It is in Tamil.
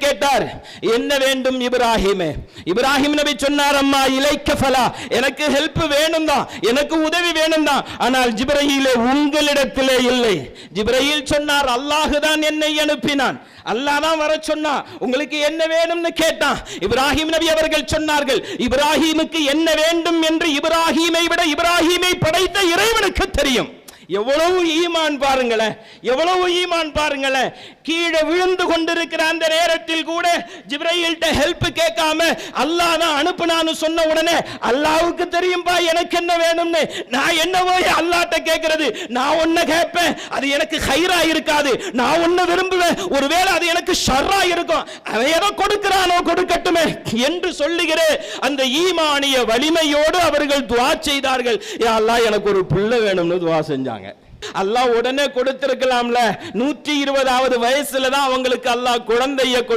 கேட்டார், என்ன வேண்டும் இப்ராஹிமே? இப்ராஹிம் நபி சொன்னார், அம்மா இலைக்க ஃபலா, எனக்கு ஹெல்ப் வேணும் தான், எனக்கு உதவி வேணும் தான், ஆனால் ஜிப்ரீலே உங்களிடத்திலே இல்லை. ஜிப்ரீல் சொன்னார், அல்லாஹ் தான் என்னை அனுப்பினான், அல்லாஹ் தான் வர சொன்னா, உங்களுக்கு என்ன வேணும்னு கேட்டான். இப்ராஹிம் நபி அவர்கள் சொன்னார்கள், இப்ராஹிமுக்கு என்ன வேண்டும் என்று இப்ராஹிமை விட இப்ராஹிமை படைத்த இறைவனுக்கு தெரியும். எவ்வளவு ஈமான் பாருங்களேன், எவ்வளவு ஈமான் பாருங்களேன். கீழே விழுந்து கொண்டிருக்கிற அந்த நேரத்தில் கூட ஜிப்ரீல்ட்ட ஹெல்ப் கேட்காம அல்லாஹ் தான் அனுப்புனான்னு சொன்ன உடனே அல்லாஹ்வுக்கு தெரியும்பா எனக்கு என்ன வேணும்னு. நான் என்ன போய் அல்லாஹ்ட்ட கேட்கிறது? நான் ஒன்ன கேட்பேன், அது எனக்கு ஹைரா இருக்காது. நான் ஒன்ன விரும்புவேன், ஒருவேளை அது எனக்கு ஷர்ரா இருக்கும். அவன் ஏதோ கொடுக்கிறானோ கொடுக்கட்டுமே என்று சொல்லுகிற அந்த ஈமானிய வலிமையோடு அவர்கள் துஆ செய்தார்கள். யா அல்லாஹ் எனக்கு ஒரு பிள்ளை வேணும்னு துஆ செஞ்சாங்க. அல்லாஹ் உடனே கொடுத்திருக்கலாம்ல. 120வது வயசுல தான் அவங்களுக்கு அல்லாஹ் குழந்தையை